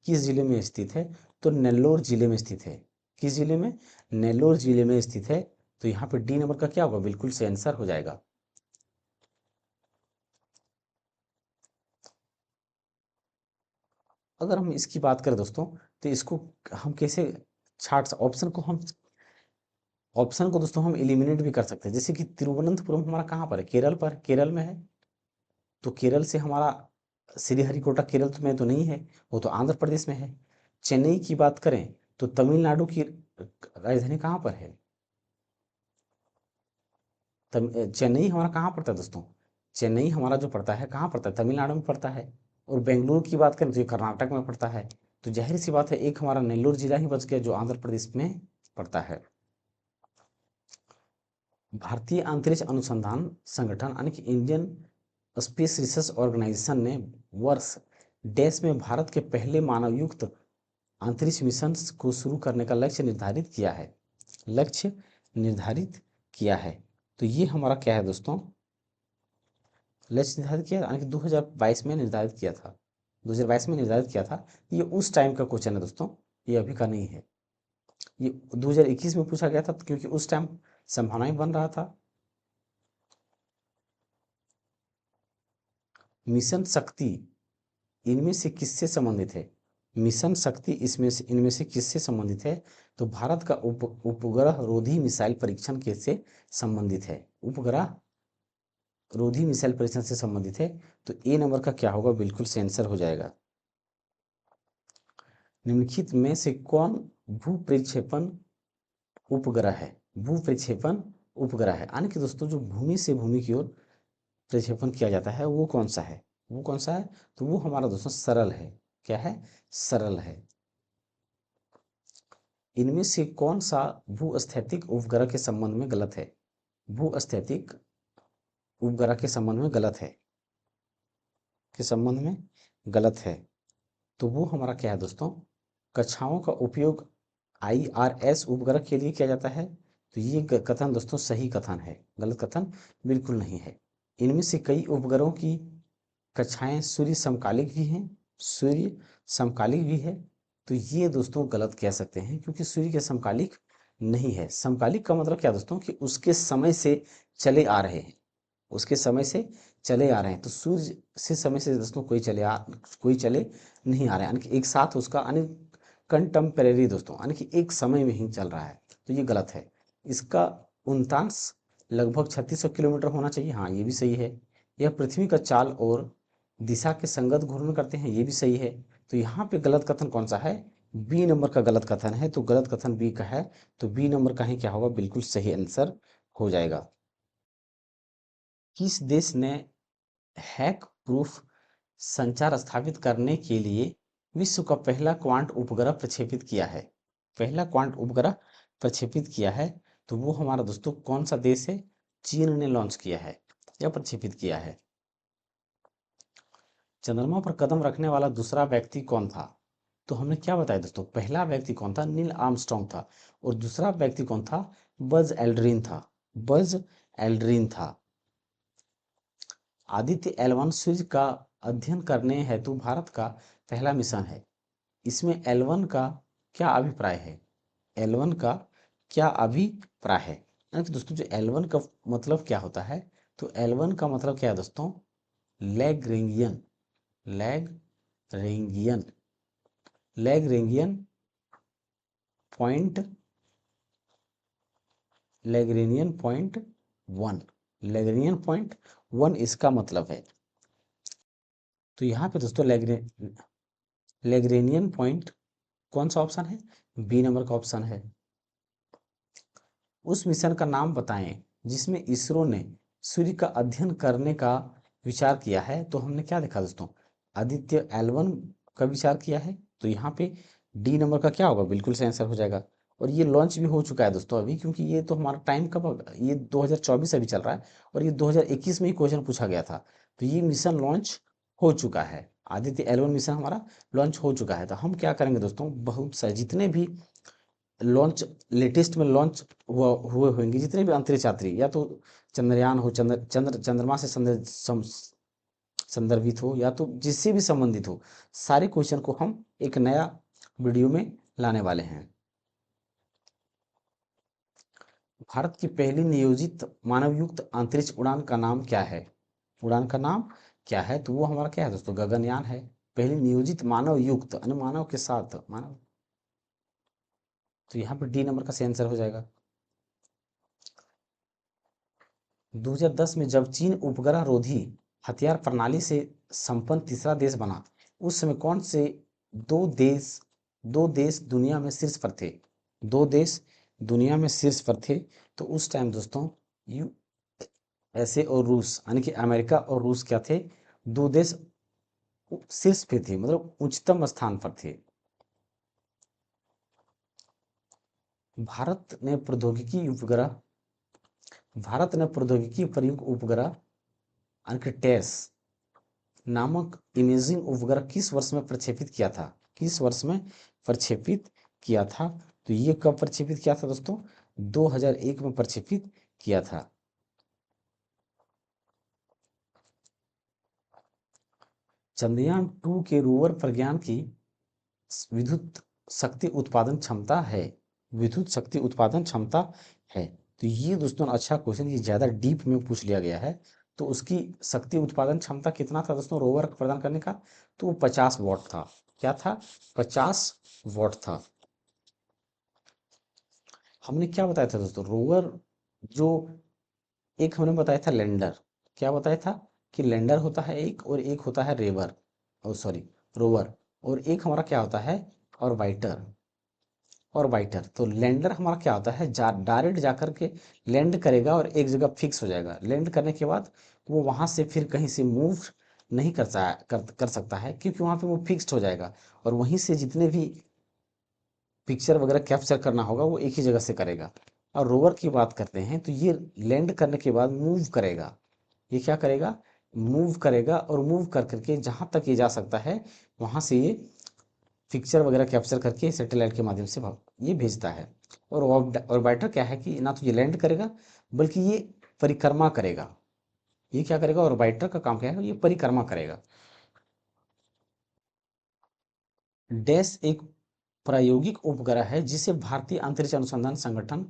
[SPEAKER 1] किस जिले में स्थित है? तो नेल्लोर जिले में स्थित है। किस जिले में? नेल्लोर जिले में स्थित है। तो यहाँ पे डी नंबर का क्या होगा? बिल्कुल सही आंसर हो जाएगा। अगर हम इसकी बात करें दोस्तों, तो इसको हम कैसे छाट, ऑप्शन को दोस्तों हम एलिमिनेट भी कर सकते हैं। जैसे कि तिरुवनंतपुरम हमारा कहाँ पर है? केरल पर, केरल में है। तो केरल से हमारा श्रीहरिकोटा केरल तो में तो नहीं है, वो तो आंध्र प्रदेश में है। चेन्नई की बात करें तो तमिलनाडु की राजधानी कहाँ पर है? चेन्नई हमारा कहाँ पड़ता है दोस्तों? चेन्नई हमारा जो पड़ता है कहाँ पड़ता है? तमिलनाडु में पड़ता है। और बेंगलुरु की बात करें तो ये कर्नाटक में पड़ता है। तो जाहिर सी बात है, एक हमारा नेल्लोर जिला ही बच गया जो आंध्र प्रदेश में पड़ता है। भारतीय अंतरिक्ष अनुसंधान संगठन यानी कि इंडियन स्पेस रिसर्च ऑर्गेनाइजेशन ने वर्ष डैश में भारत के पहले मानवयुक्त अंतरिक्ष मिशन को शुरू करने का लक्ष्य निर्धारित किया है। लक्ष्य निर्धारित किया है। तो ये हमारा क्या है दोस्तों? लक्ष्य निर्धारित किया, यानी कि 2022 में निर्धारित किया था। 2022 में निर्धारित किया था। ये उस टाइम का क्वेश्चन है दोस्तों, ये अभी का नहीं है। ये 2021 में पूछा गया था, क्योंकि उस टाइम संभावनाएं बन रहा था। मिशन शक्ति इनमें से किससे संबंधित है? मिशन शक्ति इसमें से इनमें से किससे संबंधित है? तो भारत का उपग्रह रोधी मिसाइल परीक्षण किससे संबंधित है? उपग्रह रोधी मिसाइल परीक्षण से संबंधित है। तो ए नंबर का क्या होगा? बिल्कुल से आंसर हो जाएगा। निम्नलिखित में से कौन भू प्रक्षेपण उपग्रह है? भू प्रक्षेपण उपग्रह है, यानी कि दोस्तों जो भूमि से भूमि की ओर प्रक्षेपण किया जाता है, वो कौन सा है? वो कौन सा है? तो वो हमारा दोस्तों सरल है। क्या है? सरल है। इनमें से कौन सा भूस्थैतिक उपग्रह के संबंध में गलत है? भूस्थैतिक उपग्रह के संबंध में गलत है, के संबंध में गलत है। तो वो हमारा क्या है दोस्तों? कक्षाओं का उपयोग IRS उपग्रह के लिए किया जाता है। तो ये कथन दोस्तों सही कथन है, गलत कथन बिल्कुल नहीं है। इनमें से कई उपग्रहों की कक्षाएं सूर्य समकालिक भी हैं, सूर्य समकालिक भी है। तो ये दोस्तों गलत कह सकते हैं, क्योंकि सूर्य के समकालिक नहीं है। समकालिक का मतलब क्या दोस्तों? कि उसके समय से चले आ रहे हैं, उसके समय से चले आ रहे हैं। तो सूर्य से समय से दोस्तों कोई चले नहीं आ रहा है, यानी कि एक साथ उसका यानी कंटेम्परेरी दोस्तों, यानी कि एक समय में ही चल रहा है। तो ये गलत है। इसका उनतांश लगभग 3600 किलोमीटर होना चाहिए। हाँ, ये भी सही है। यह पृथ्वी का चाल और दिशा के संगत घूर्णन करते हैं, ये भी सही है। तो यहाँ पे गलत कथन कौन सा है? बी नंबर का गलत कथन है। तो गलत कथन बी का है। तो बी नंबर का ही क्या होगा? बिल्कुल सही आंसर हो जाएगा। किस देश ने हैक प्रूफ संचार स्थापित करने के लिए विश्व का पहला क्वांट उपग्रह प्रक्षेपित किया है? पहला क्वांट उपग्रह प्रक्षेपित किया है। तो वो हमारा दोस्तों कौन सा देश है? चीन ने लॉन्च किया है या प्रक्षेपित किया है। चंद्रमा पर कदम रखने वाला दूसरा व्यक्ति कौन था? तो हमने क्या बताया दोस्तों? पहला व्यक्ति कौन था? नील आर्मस्ट्रॉन्ग था। और दूसरा व्यक्ति कौन था? बज एल्ड्रिन था। बज एल्ड्रिन था। आदित्य L1 सूर्य का अध्ययन करने हेतु भारत का पहला मिशन है। इसमें L1 का क्या अभिप्राय है? L1 का क्या अभिप्राय है? यानी कि दोस्तों जो L1 का मतलब क्या होता है? तो L1 का मतलब क्या है दोस्तों? लैग्रेंगियन, लैग्रेंगियन, लैग्रेंगियन पॉइंट, लैग्रेनियन पॉइंट 1, लैग्रेनियन पॉइंट 1 इसका मतलब है। तो यहाँ पे दोस्तों लैग्रेनियन पॉइंट कौन सा ऑप्शन है? बी नंबर का ऑप्शन है। उस मिशन का नाम बताएं जिसमें इसरो ने सूर्य का अध्ययन करने का विचार किया है। तो हमने क्या देखा दोस्तों? आदित्य L1 का विचार किया है। तो यहाँ पे डी नंबर का क्या होगा, बिल्कुल सही आंसर हो जाएगा। और ये लॉन्च भी हो चुका है दोस्तों अभी, क्योंकि ये तो हमारा टाइम कब ये 2024 अभी चल रहा है, और ये 2021 में ही क्वेश्चन पूछा गया था। तो ये मिशन लॉन्च हो चुका है, आदित्य L1 मिशन हमारा लॉन्च हो चुका है। तो हम क्या करेंगे दोस्तों, बहुत सारे जितने भी लॉन्च लेटेस्ट में लॉन्च हुए होंगे, जितने भी अंतरिक्ष यात्री, या तो चंद्रयान हो, चंद्रमा से संदर्भित हो, या तो जिससे भी संबंधित हो, सारे क्वेश्चन को हम एक नया वीडियो में लाने वाले हैं। भारत की पहली नियोजित मानवयुक्त अंतरिक्ष उड़ान का नाम क्या है? उड़ान का नाम क्या है? तो वो हमारा क्या है दोस्तों, गगनयान है। पहली नियोजित मानव युक्त, मानव के साथ मानव, तो यहाँ पर डी नंबर का सही आंसर हो जाएगा। 2010 में जब चीन उपग्रह रोधी हथियार प्रणाली से संपन्न तीसरा देश बना, उस समय कौन से दो देश दो देश दुनिया में शीर्ष पर थे? दो देश दुनिया में शीर्ष पर थे। तो उस टाइम दोस्तों USA और रूस, यानी कि अमेरिका और रूस क्या थे, दो देश शीर्ष पे थे, मतलब उच्चतम स्थान पर थे। भारत ने प्रौद्योगिकी उपग्रह भारत ने प्रौद्योगिकी प्रयुक्त उपग्रह टेस नामक इमेजिंग उपग्रह किस वर्ष में प्रक्षेपित किया था? किस वर्ष में प्रक्षेपित किया था? तो ये कब प्रक्षेपित किया था दोस्तों? 2001 में प्रक्षेपित किया था। चंद्रयान 2 के रोवर प्रज्ञान की विद्युत शक्ति उत्पादन क्षमता है, विद्युत शक्ति उत्पादन क्षमता है। तो ये दोस्तों अच्छा क्वेश्चन, ये ज्यादा डीप में पूछ लिया गया है। तो उसकी शक्ति उत्पादन क्षमता कितना था दोस्तों रोवर प्रदान करने का? तो वो 50 वॉट था। क्या था? 50 वॉट था। हमने क्या बताया था दोस्तों, रोवर जो एक हमने बताया था लैंडर, क्या बताया था कि लैंडर होता है एक, और एक होता है रेवर, और सॉरी रोवर, और एक हमारा क्या होता है ऑर्बिटर। ऑर्बिटर, तो लैंडर हमारा क्या होता है, डायरेक्ट जाकर के लैंड करेगा और एक जगह फिक्स हो जाएगा। लैंड करने के बाद वो वहां से फिर कहीं से मूव नहीं कर सकता है, क्योंकि वहां पे वो फिक्स्ड हो जाएगा, और वहीं से जितने भी पिक्चर वगैरह कैप्चर करना होगा वो एक ही जगह से करेगा। और रोवर की बात करते हैं तो ये लैंड करने के बाद मूव करेगा। ये क्या करेगा? मूव करेगा, और मूव कर करके जहां तक ये जा सकता है वहां से ये पिक्चर वगैरह कैप्चर करके सैटेलाइट के माध्यम से ये भेजता है। और ऑर्बिटर क्या है कि ना तो ये लैंड करेगा, बल्कि ये परिक्रमा करेगा। ये क्या करेगा? ऑर्बिटर का काम क्या है, ये परिक्रमा करेगा। डैश एक प्रायोगिक उपग्रह है जिसे भारतीय अंतरिक्ष अनुसंधान संगठन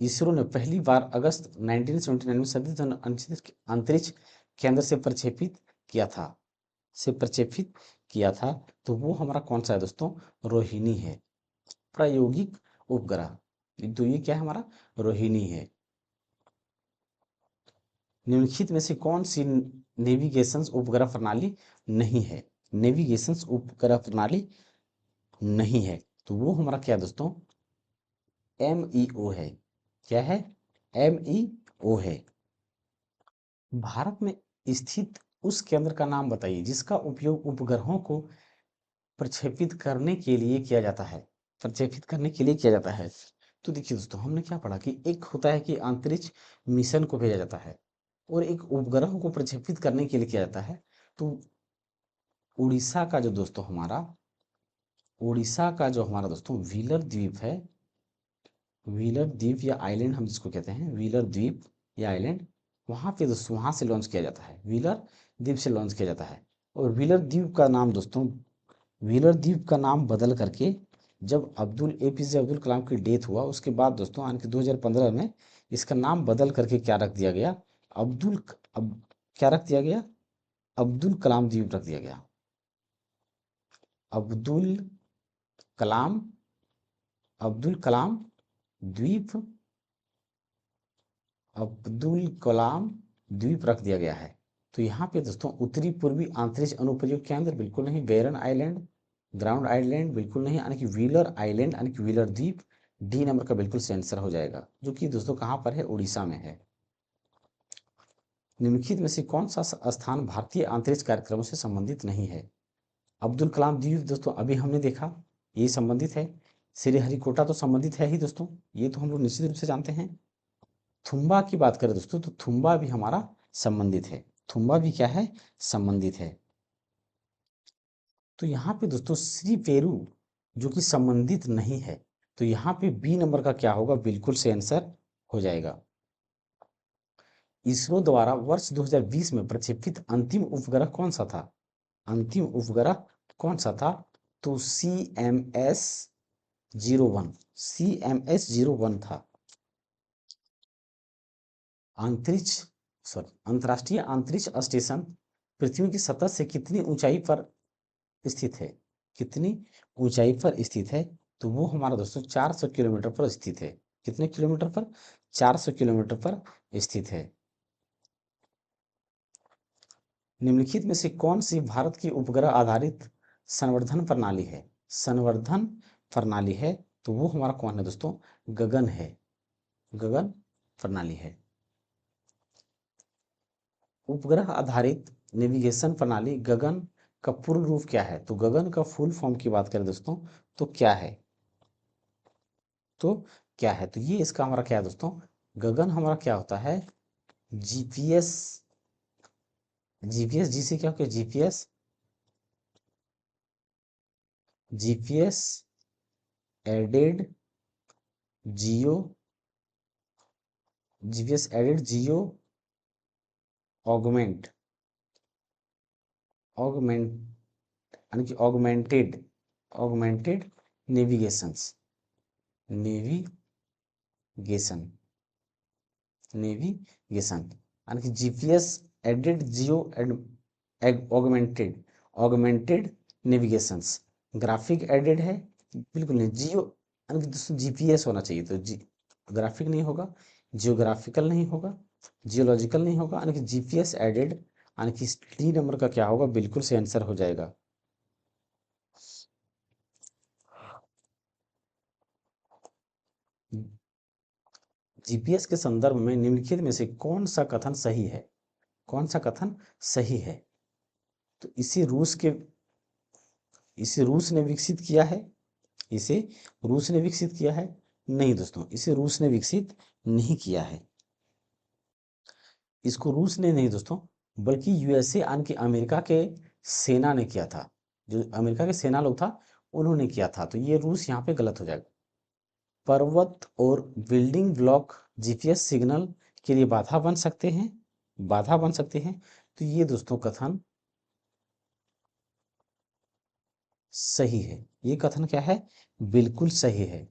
[SPEAKER 1] इसरो ने पहली बार अगस्त 1979 में सतीश धवन अंतरिक्ष केंद्र से प्रक्षेपित किया था, तो वो हमारा कौन सा है दोस्तों? रोहिणी है, प्रायोगिक उपग्रह। तो ये क्या है हमारा? रोहिणी है। निम्नलिखित में से कौन सी नेविगेशन उपग्रह प्रणाली नहीं है? नेविगेशन उपग्रह प्रणाली नहीं है, तो वो हमारा क्या है दोस्तों? MEO है। क्या है? MEO है। भारत में स्थित उस केंद्र का नाम बताइए जिसका उपयोग उपग्रहों को प्रक्षेपित करने के लिए किया जाता है। प्रक्षेपित करने के लिए किया जाता है। तो देखिए दोस्तों, हमने क्या पढ़ा कि एक होता है कि अंतरिक्ष मिशन को भेजा जाता है, और एक उपग्रह को प्रक्षेपित करने के लिए किया जाता है। तो उड़ीसा का जो दोस्तों हमारा उड़ीसा का जो हमारा दोस्तों व्हीलर द्वीप है, व्हीलर द्वीप या आइलैंड हम जिसको कहते हैं, व्हीलर द्वीप या आइलैंड, वहां पे दोस्तों वहां से लॉन्च किया जाता है, व्हीलर द्वीप से लॉन्च किया जाता है। और व्हीलर द्वीप का नाम दोस्तों, व्हीलर द्वीप का नाम बदल करके जब APJ अब्दुल कलाम की डेथ हुआ उसके बाद दोस्तों आने के 2015 में इसका नाम बदल करके क्या रख दिया गया? अब क्या रख दिया गया? अब्दुल कलाम द्वीप रख दिया गया। अब्दुल कलाम अब्दुल कलाम द्वीप अब्दुल कलाम द्वीप रख दिया गया है। तो यहाँ पे दोस्तों उत्तरी पूर्वी अंतरिक्ष अनुप्रयोग केंद्र बिल्कुल नहीं, बैरन आइलैंड, ग्राउंड आइलैंड बिल्कुल नहीं, यानी कि व्हीलर आइलैंड यानी कि व्हीलर द्वीप डी नंबर का बिल्कुल सही आंसर हो जाएगा, जो कि दोस्तों कहाँ पर है? उड़ीसा में है। निम्नलिखित में से कौन सा स्थान भारतीय अंतरिक्ष कार्यक्रमों से संबंधित नहीं है? अब्दुल कलाम द्वीप दोस्तों अभी हमने देखा, ये संबंधित है। श्रीहरिकोटा तो संबंधित है ही दोस्तों, ये तो हम लोग निश्चित रूप से जानते हैं। थुम्बा की बात करें दोस्तों तो थुम्बा भी हमारा संबंधित है, थुम्बा भी क्या है, संबंधित है। तो यहाँ पे दोस्तों श्री पेरू जो कि संबंधित नहीं है, तो यहाँ पे बी नंबर का क्या होगा, बिल्कुल से आंसर हो जाएगा। इसरो द्वारा वर्ष 2020 में प्रक्षेपित अंतिम उपग्रह कौन सा था, अंतिम उपग्रह कौन सा था, तो CMS-01, CMS-01 था। अंतर्राष्ट्रीय अंतरिक्ष स्टेशन पृथ्वी की सतह से कितनी ऊंचाई पर स्थित है, कितनी ऊंचाई पर स्थित है, तो वो हमारा दोस्तों 400 किलोमीटर पर स्थित है। कितने किलोमीटर पर, 400 किलोमीटर पर स्थित है। निम्नलिखित में से कौन सी भारत की उपग्रह आधारित संवर्धन प्रणाली है, संवर्धन प्रणाली है, तो वो हमारा कौन है दोस्तों, गगन है, गगन प्रणाली है। उपग्रह आधारित नेविगेशन प्रणाली गगन का पूर्ण रूप क्या है, तो गगन का फुल फॉर्म की बात करें दोस्तों तो क्या है, तो क्या है, तो ये इसका हमारा क्या है दोस्तों, गगन हमारा क्या होता है, जीपीएस, जीपीएस जी से क्या होता है, GPS, GPS aided geo, GPS aided geo augment, augment यानी कि augmented, augmented navigations, navigation, navigation यानी कि GPS aided geo augmented, augmented navigations. Graphic aided है, बिल्कुल नहीं, जियो यानी कि दोस्तों जीपीएस होना चाहिए, तो जी ग्राफिक नहीं होगा, जियोग्राफिकल नहीं होगा, जियोलॉजिकल नहीं होगा, यानी कि जीपीएस एडेड, यानी कि डी नंबर का क्या होगा, बिल्कुल से आंसर हो जाएगा। जीपीएस के संदर्भ में निम्नलिखित में से कौन सा कथन सही है, कौन सा कथन सही है, तो इसे रूस ने विकसित किया है, इसे रूस ने विकसित किया है, नहीं दोस्तों इसे रूस ने विकसित नहीं किया है, इसको रूस ने नहीं दोस्तों, बल्कि यूएसए यानी कि अमेरिका के सेना ने किया था, जो अमेरिका के सेना लोग था उन्होंने किया था, तो ये रूस यहाँ पे गलत हो जाएगा। पर्वत और बिल्डिंग ब्लॉक जीपीएस सिग्नल के लिए बाधा बन सकते हैं, बाधा बन सकते हैं, तो ये दोस्तों कथन सही है, ये कथन क्या है, बिल्कुल सही है,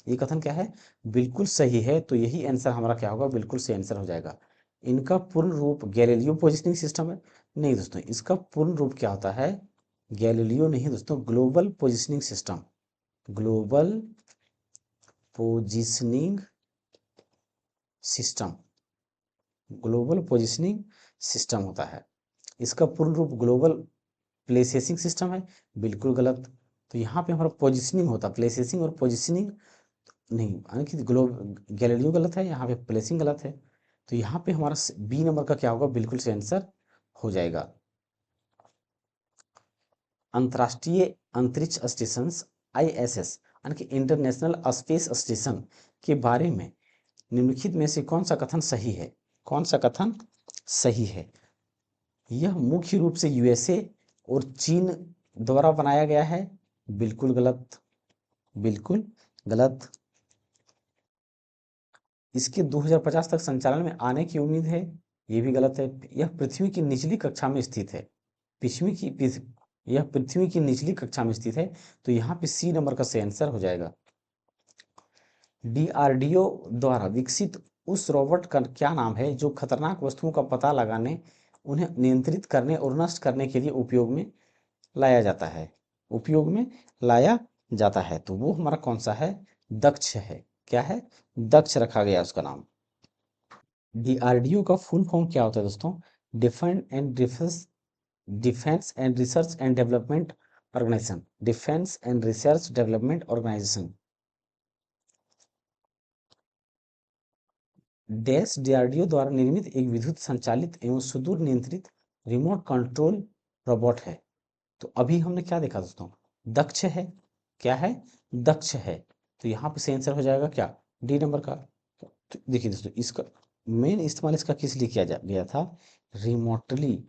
[SPEAKER 1] ये कथन क्या है, बिल्कुल सही है, तो यही आंसर हमारा क्या होगा, बिल्कुल सही आंसर हो जाएगा। इनका पूर्ण रूप गैलीलियो पोजिशनिंग सिस्टम है, नहीं दोस्तों इसका पूर्ण रूप क्या होता है, गैलीलियो नहीं दोस्तों, global positioning system, global positioning system, global positioning system होता है। इसका पूर्ण रूप ग्लोबल प्लेसेसिंग सिस्टम है, बिल्कुल गलत, तो यहाँ पे हमारा पोजिशनिंग होता है, प्लेसेसिंग और पोजिशनिंग नहीं, यानी कि गैलीलियो गलत है, यहाँ पे प्लेसिंग गलत है, तो यहाँ पे हमारा बी नंबर का क्या होगा, बिल्कुल से आंसर हो जाएगा। अंतर्राष्ट्रीय अंतरिक्ष स्टेशन आईएसएस यानी कि इंटरनेशनल स्पेस स्टेशन के बारे में निम्नलिखित में से कौन सा कथन सही है, कौन सा कथन सही है, यह मुख्य रूप से यूएसए और चीन द्वारा बनाया गया है, बिल्कुल गलत, बिल्कुल गलत, इसके 2050 तक संचालन में आने की उम्मीद है, ये भी गलत है, यह पृथ्वी की निचली कक्षा में स्थित है, यह पृथ्वी की निचली कक्षा में स्थित है, तो यहाँ पे सी नंबर का सही आंसर हो जाएगा। डीआरडीओ द्वारा विकसित उस रोबोट का क्या नाम है जो खतरनाक वस्तुओं का पता लगाने, उन्हें नियंत्रित करने और नष्ट करने के लिए उपयोग में लाया जाता है, उपयोग में लाया जाता है, तो वो हमारा कौन सा है, दक्ष है, क्या है, दक्ष रखा गया उसका नाम। डीआरडीओ का फुल फॉर्म क्या होता है दोस्तों, defence and research and development organisation, defence and research development organisation. Dash DRDO द्वारा निर्मित एक विद्युत संचालित एवं सुदूर नियंत्रित रिमोट कंट्रोल रोबोट है, तो अभी हमने क्या देखा दोस्तों, दक्ष है, क्या है, दक्ष है। तो यहाँ पे सही आंसर हो जाएगा क्या, डी नंबर का। तो देखिए दोस्तों, इसका मेन इस्तेमाल इसका किस लिए किया गया था, remotely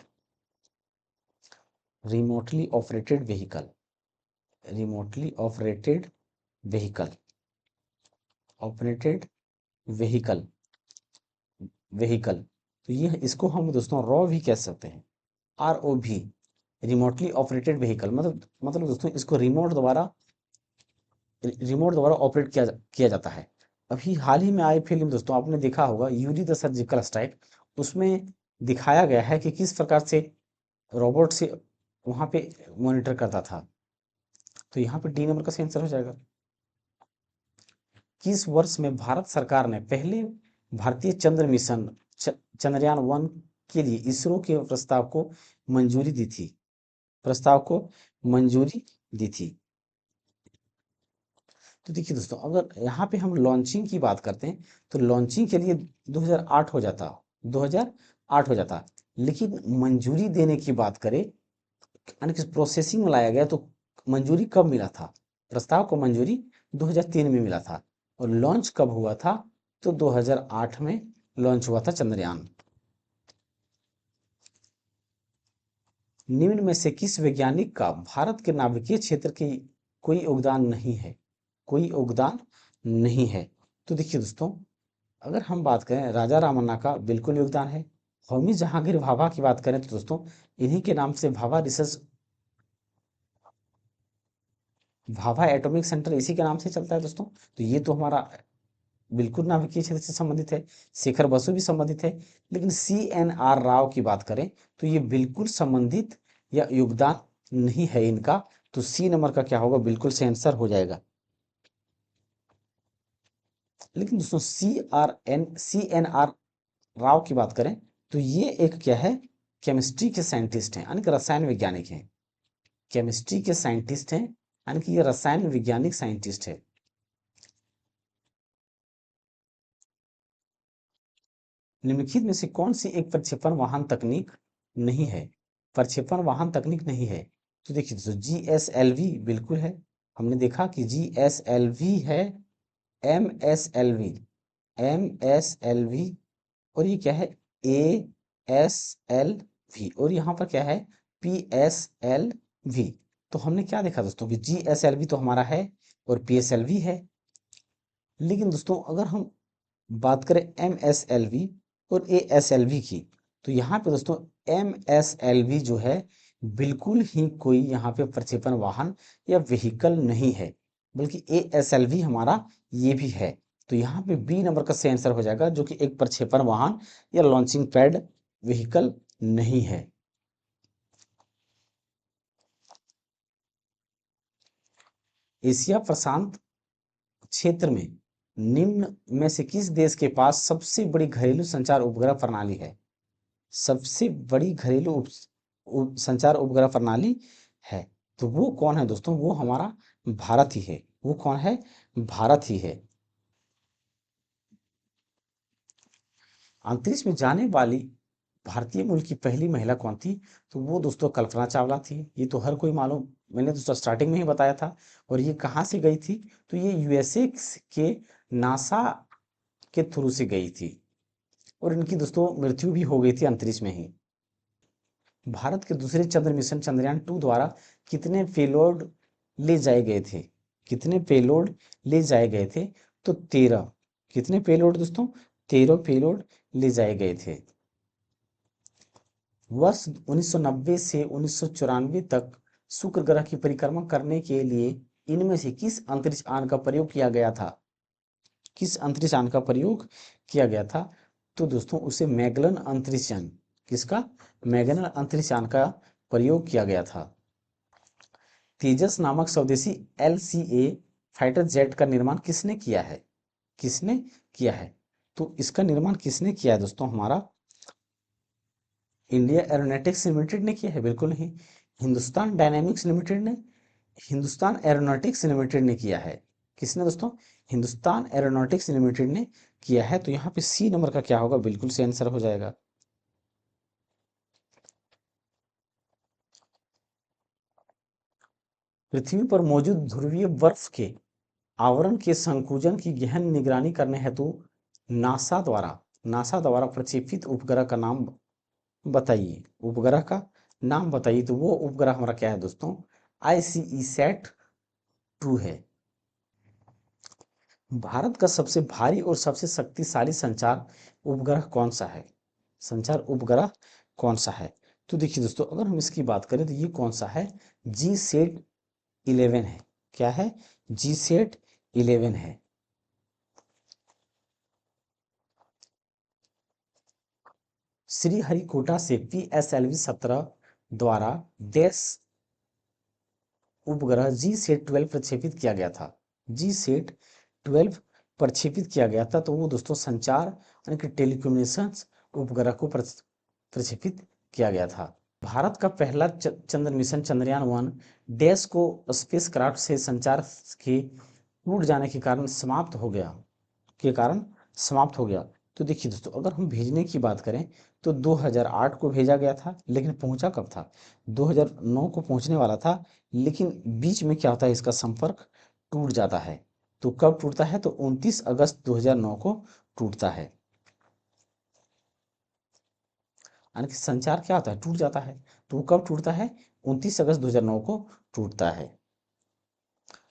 [SPEAKER 1] remotely operated vehicle, remotely operated vehicle, operated vehicle, vehicle. तो ये इसको हम दोस्तों रॉ भी कह सकते हैं, आर ओ भी, रिमोटली ऑपरेटेड व्हीकल। मतलब दोस्तों इसको रिमोट द्वारा ऑपरेट किया जाता है। अभी हाल ही में आई फिल्म दोस्तों, आपने देखा होगा यूरी द सर्जिकल स्ट्राइक, उसमें दिखाया गया है कि किस प्रकार से रोबोट से वहां पे मॉनिटर करता था। तो यहाँ पे डी नंबर का सही आंसर हो जाएगा। किस वर्ष में भारत सरकार ने पहले भारतीय चंद्र मिशन चंद्रयान 1 के लिए इसरो के प्रस्ताव को मंजूरी दी थी, प्रस्ताव को मंजूरी दी थी। तो देखिए दोस्तों, अगर यहाँ पे हम लॉन्चिंग की बात करते हैं तो लॉन्चिंग के लिए 2008 हो जाता, 2008 हो जाता। लेकिन मंजूरी देने की बात करें, यानी कि प्रोसेसिंग में लाया गया, तो मंजूरी कब मिला था, प्रस्ताव को मंजूरी 2003 में मिला था। और लॉन्च कब हुआ था, तो 2008 में लॉन्च हुआ था चंद्रयान। निम्न में से किस वैज्ञानिक का भारत के नाभिकीय क्षेत्र की कोई योगदान नहीं है, कोई योगदान नहीं है। तो देखिए दोस्तों, अगर हम बात करें राजा रामन्ना का, बिल्कुल योगदान है। होमी जहांगीर भाभा की बात करें तो दोस्तों इन्हीं के नाम से भाभा एटॉमिक सेंटर इसी के नाम से चलता है दोस्तों। तो ये तो हमारा बिल्कुल नाभिकीय क्षेत्र से संबंधित है। शेखर बसु भी संबंधित है। लेकिन CNR राव की बात करें तो ये बिल्कुल संबंधित या योगदान नहीं है इनका। तो सी नंबर का क्या होगा, बिल्कुल से आंसर हो जाएगा। लेकिन दोस्तों CNR राव की बात करें तो ये एक क्या है, केमिस्ट्री के साइंटिस्ट हैं, यानी कि रसायन वैज्ञानिक हैं। केमिस्ट्री के साइंटिस्ट हैं, यानी कि ये रसायन वैज्ञानिक साइंटिस्ट है। निम्नलिखित में से कौन सी एक प्रक्षेपण वाहन तकनीक नहीं है, प्रक्षेपण वाहन तकनीक नहीं है। तो देखिए दोस्तों, GSLV बिल्कुल है, हमने देखा कि GSLV है, MSLV, MSLV, और ये क्या है, ASLV, और यहाँ पर क्या है, PSLV। तो हमने क्या देखा दोस्तों कि GSLV तो हमारा है और PSLV है। लेकिन दोस्तों अगर हम बात करें MSLV और ASLV की, तो यहाँ पे दोस्तों MSLV जो है बिल्कुल ही कोई यहाँ पे प्रक्षेपण वाहन या व्हीकल नहीं है, बल्कि ASLV हमारा ये भी है। तो यहाँ पे बी नंबर का सही आंसर हो जाएगा, जो कि एक प्रक्षेपण वाहन या लॉन्चिंग पैड व्हीकल नहीं है। एशिया प्रशांत क्षेत्र में निम्न में से किस देश के पास सबसे बड़ी घरेलू संचार उपग्रह प्रणाली है, सबसे बड़ी घरेलू संचार उपग्रह प्रणाली है। तो वो कौन है दोस्तों, वो हमारा भारत ही है। वो कौन है, भारत ही है। अंतरिक्ष में जाने वाली भारतीय मूल की पहली महिला कौन थी, तो वो दोस्तों कल्पना चावला थी। ये तो हर कोई मालूम, मैंने दोस्तों स्टार्टिंग में ही बताया था। और ये कहाँ से गई थी, तो ये USA के नासा के थ्रू से गई थी, और इनकी दोस्तों मृत्यु भी हो गई थी अंतरिक्ष में ही। भारत के दूसरे चंद्र मिशन चंद्रयान 2 द्वारा कितने पेलोड ले जाए गए थे, कितने पेलोड ले जाए गए थे, तो 13। कितने पेलोड दोस्तों, 13 पेलोड ले जाए गए थे। वर्ष 1990 से 1994 तक शुक्र ग्रह की परिक्रमा करने के लिए इनमें से किस अंतरिक्ष यान का प्रयोग किया गया था, किस अंतरिक्ष यान का प्रयोग किया गया था, तो दोस्तों उसे मैगलन अंतरिक्ष यान, किसका, मैगलन अंतरिक्ष यान का प्रयोग किया गया था। तेजस नामक स्वदेशी LCA फाइटर जेट का निर्माण किसने किया है, किसने किया है, तो इसका निर्माण किसने किया है दोस्तों, हमारा इंडिया एरोनॉटिक्स लिमिटेड ने किया है, बिल्कुल नहीं। हिंदुस्तान डायनेमिक्स लिमिटेड ने, हिंदुस्तान एरोनॉटिक्स लिमिटेड ने किया है। किसने दोस्तों, हिंदुस्तान एरोनॉटिक्स लिमिटेड ने किया है। तो यहाँ पे सी नंबर का क्या होगा, बिल्कुल से आंसर हो जाएगा। पृथ्वी पर मौजूद ध्रुवीय बर्फ के आवरण के संकुचन की गहन निगरानी करने हेतु नासा द्वारा प्रक्षेपित उपग्रह का नाम बताइए। उपग्रह का नाम बताइए। तो वो उपग्रह हमारा क्या है दोस्तों? ICESat 2 है। भारत का सबसे भारी और सबसे शक्तिशाली संचार उपग्रह कौन सा है? संचार उपग्रह कौन सा है? तो देखिए दोस्तों, अगर हम इसकी बात करें तो ये कौन सा है? GSAT 11 है। क्या है? GSAT 11 है। श्रीहरिकोटा से PSLV 17 द्वारा डैश उपग्रह GSAT 12 प्रक्षेपित किया गया था। GSAT 12 प्रक्षेपित किया गया था। तो वो दोस्तों संचार यानी कि टेलीकम्युनिकेशंस उपग्रह को प्रक्षेपित किया गया था। भारत का पहला चंद्र मिशन चंद्रयान 1 डैश को स्पेस क्राफ्ट से संचार के टूट जाने के कारण समाप्त हो गया। तो देखिए दोस्तों, अगर हम भेजने की बात करें तो 2008 को भेजा गया था, लेकिन पहुंचा कब था? 2009 को पहुंचने वाला था, लेकिन बीच में क्या होता है, इसका संपर्क टूट जाता है। तो कब टूटता है? तो 29 अगस्त 2009 को टूटता है। यानी कि संचार क्या होता है? टूट जाता है। तो वो कब टूटता है? 29 अगस्त 2009 को टूटता है।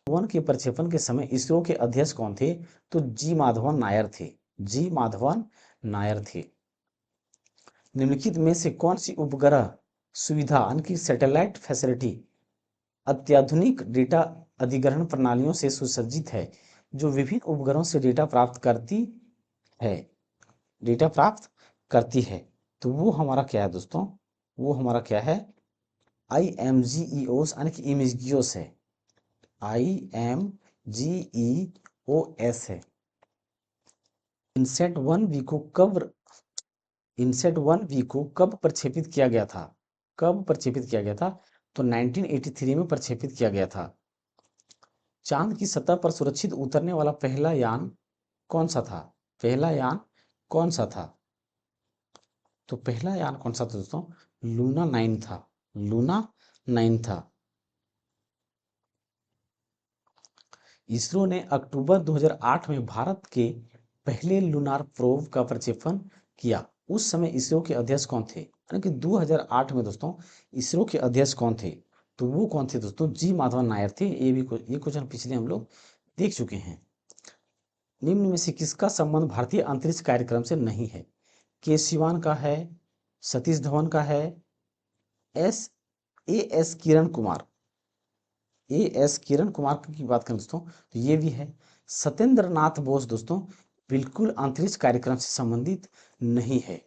[SPEAKER 1] वन के प्रक्षेपण के समय इसरो के अध्यक्ष कौन थे? तो जी माधवन नायर थे। जी माधवन नायर थे। निम्नलिखित में से कौन सी उपग्रह सुविधा यानी कि सैटेलाइट फैसिलिटी अत्याधुनिक डेटा अधिग्रहण प्रणालियों से सुसज्जित है, जो विभिन्न उपग्रहों से डेटा प्राप्त करती है? तो वो हमारा क्या है दोस्तों? वो हमारा क्या है? IMGEOS यानी कि इमेजियोस है। IMGEOS है। इनसेट 1V को कब प्रक्षेपित किया गया था? कब प्रक्षेपित किया गया था? तो 1983 में प्रक्षेपित किया गया था। चांद की सतह पर सुरक्षित उतरने वाला पहला यान कौन सा था? पहला यान कौन सा था? तो पहला यान कौन सा था दोस्तों? लूना 9 था। लूना 9 था। इसरो ने अक्टूबर 2008 में भारत के पहले लूनार प्रोब का प्रक्षेपण किया। उस समय इसरो के अध्यक्ष कौन थे? यानी कि 2008 में दोस्तों इसरो के अध्यक्ष कौन थे? तो वो कौन थे दोस्तों? जी माधवन नायर थे। ये क्वेश्चन पिछले हम लोग देख चुके हैं। निम्न में से किसका संबंध भारतीय अंतरिक्ष कार्यक्रम से नहीं है? के सिवान का है, सतीश धवन का है, एस किरण कुमार की बात करें दोस्तों तो ये भी है। सत्येंद्र नाथ बोस दोस्तों बिल्कुल अंतरिक्ष कार्यक्रम से संबंधित नहीं है।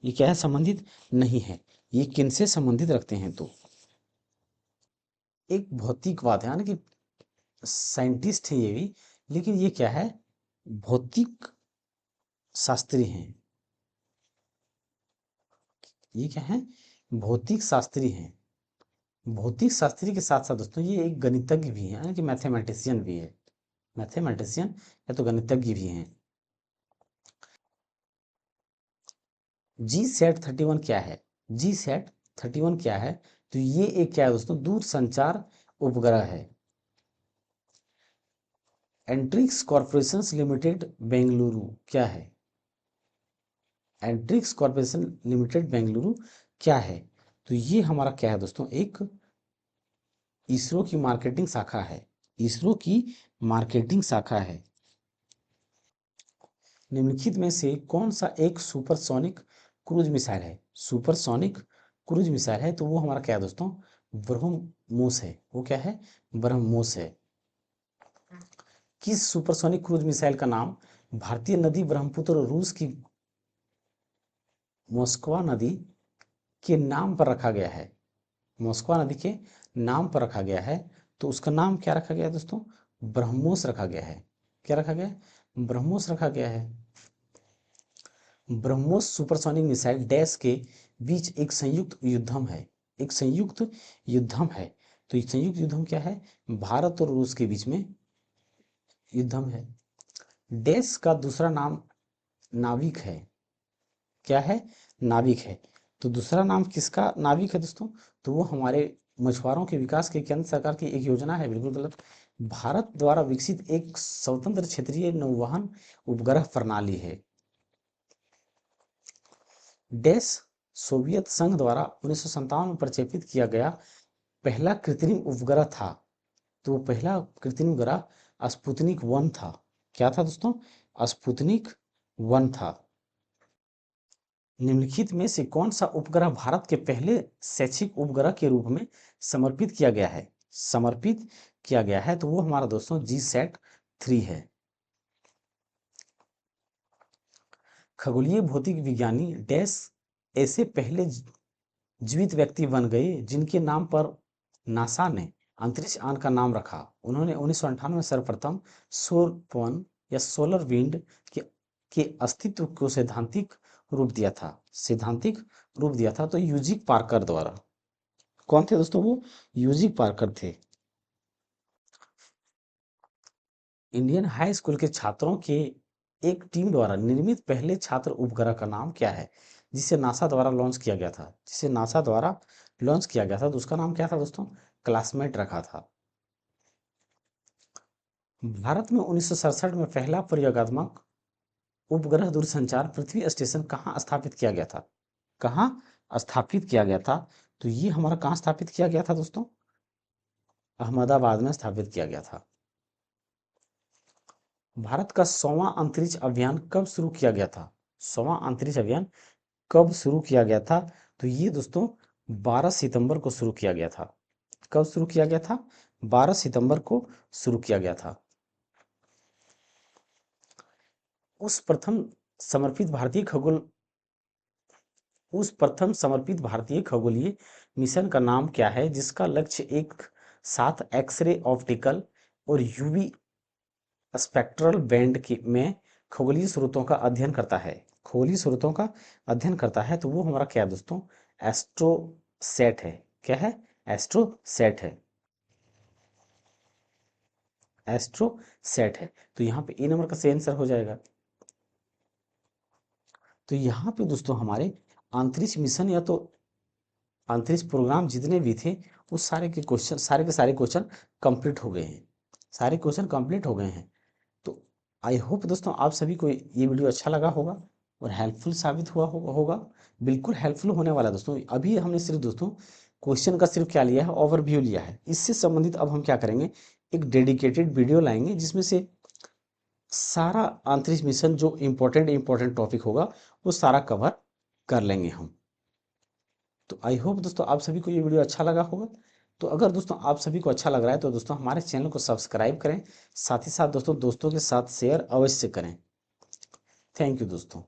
[SPEAKER 1] ये क्या है? संबंधित नहीं है। ये किनसे संबंधित रखते हैं? तो एक भौतिकवाद है, यानी कि साइंटिस्ट है ये भी, लेकिन ये क्या है? भौतिक शास्त्री हैं। ये क्या है? भौतिक शास्त्री हैं। भौतिक शास्त्री के साथ साथ दोस्तों ये एक गणितज्ञ भी है, यानी कि मैथमेटिशियन भी है। मैथमेटिशियन या तो गणितज्ञ भी हैं। GSAT 31 क्या है? GSAT 31 क्या है? तो ये एक क्या है दोस्तों? दूर संचार उपग्रह है। एंट्रिक्स कॉर्पोरेशन लिमिटेड बेंगलुरु क्या है? एंट्रिक्स कॉर्पोरेशन लिमिटेड बेंगलुरु क्या है? तो ये हमारा क्या है दोस्तों? एक इसरो की मार्केटिंग शाखा है। इसरो की मार्केटिंग शाखा है। निम्नलिखित में से कौन सा एक सुपरसोनिक क्रूज मिसाइल है? सुपरसोनिक क्रूज मिसाइल है। तो वो हमारा क्या है दोस्तों? ब्रह्मोस है। वो क्या है? ब्रह्मोस है। किस सुपरसोनिक क्रूज मिसाइल का नाम भारतीय नदी ब्रह्मपुत्र और रूस की मोस्कवा नदी के नाम पर रखा गया है? मोस्कवा नदी के नाम पर रखा गया है। तो उसका नाम क्या रखा गया है दोस्तों? ब्रह्मोस रखा गया है। क्या रखा गया है? ब्रह्मोस रखा गया है। ब्रह्मोस सुपरसोनिक मिसाइल डैश के बीच एक संयुक्त युद्धम है। एक संयुक्त युद्धम है। तो ये संयुक्त युद्धम क्या है? भारत और रूस के बीच में युद्धम है। डैश का दूसरा नाम नाविक है। क्या है? नाविक है। तो दूसरा नाम किसका नाविक है दोस्तों? तो वो हमारे मछुआरों के विकास की केंद्र सरकार की एक योजना है, बिल्कुल गलत। भारत द्वारा विकसित एक स्वतंत्र क्षेत्रीय नौवहन उपग्रह प्रणाली है। डैश सोवियत संघ द्वारा 1957 में प्रक्षेपित किया गया पहला कृत्रिम उपग्रह था। तो वो पहला कृत्रिम उपग्रह स्पुतनिक 1 था। क्या था दोस्तों? स्पुतनिक 1 था। निम्नलिखित में से कौन सा उपग्रह भारत के पहले शैक्षिक उपग्रह के रूप में समर्पित किया गया है? समर्पित किया गया है तो वो हमारा दोस्तों GSAT-3 है। खगोलीय भौतिक विज्ञानी डैश ऐसे पहले जीवित व्यक्ति बन गए जिनके नाम पर नासा ने अंतरिक्ष यान का नाम रखा। उन्होंने 1998 में सर्वप्रथम सौरपवन या सोलर विंड के अस्तित्व को सैद्धांतिक रूप दिया था। सैद्धांतिक रूप दिया था तो यूजी पार्कर द्वारा। कौन थे दोस्तों? वो यूजी पार्कर थे। इंडियन हाई स्कूल के छात्रों के एक टीम द्वारा निर्मित पहले छात्र उपग्रह का नाम क्या है, जिसे नासा द्वारा लॉन्च किया गया था? जिसे नासा द्वारा लॉन्च किया गया था तो उसका नाम क्या था दोस्तों? क्लासमेट रखा था। भारत में 1967 में पहला प्रयोगात्मक उपग्रह दूरसंचार पृथ्वी स्टेशन कहाँ स्थापित किया गया था? कहाँ स्थापित किया गया था? तो ये हमारा कहाँ स्थापित किया गया था दोस्तों? अहमदाबाद में स्थापित किया गया था। भारत का 100वां अंतरिक्ष अभियान कब शुरू किया गया था? 100वां अंतरिक्ष अभियान कब शुरू किया गया था? तो ये दोस्तों 12 सितंबर को शुरू किया गया था। कब शुरू किया गया था? 12 सितंबर को शुरू किया गया था। उस प्रथम समर्पित भारतीय खगोलीय मिशन का नाम क्या है जिसका लक्ष्य एक साथ एक्स-रे ऑप्टिकल और यूवी स्पेक्ट्रल बैंड में खगोलीय स्रोतों का अध्ययन करता है? खगोलीय स्रोतों का अध्ययन करता है तो वो हमारा क्या है दोस्तों? एस्ट्रोसैट है। क्या है? एस्ट्रोसैट है। एस्ट्रोसैट है। तो यहाँ पे ए नंबर का सही आंसर हो जाएगा। तो यहाँ पे दोस्तों हमारे अंतरिक्ष मिशन या तो अंतरिक्ष प्रोग्राम जितने भी थे वो सारे के सारे क्वेश्चन कंप्लीट हो गए हैं। सारे क्वेश्चन कंप्लीट हो गए हैं। तो आई होप दोस्तों आप सभी को ये वीडियो अच्छा लगा होगा और हेल्पफुल साबित हुआ होगा। बिल्कुल हेल्पफुल होने वाला है दोस्तों। अभी हमने सिर्फ दोस्तों क्वेश्चन का सिर्फ क्या लिया है? ओवरव्यू लिया है। इससे संबंधित अब हम क्या करेंगे? एक डेडिकेटेड वीडियो लाएंगे जिसमें से सारा अंतरिक्ष मिशन जो इम्पोर्टेंट टॉपिक होगा वो सारा कवर कर लेंगे हम। तो आई होप दोस्तों आप सभी को ये वीडियो अच्छा लगा होगा। तो अगर दोस्तों आप सभी को अच्छा लग रहा है तो दोस्तों हमारे चैनल को सब्सक्राइब करें, साथ ही साथ दोस्तों के साथ शेयर अवश्य करें। थैंक यू दोस्तों।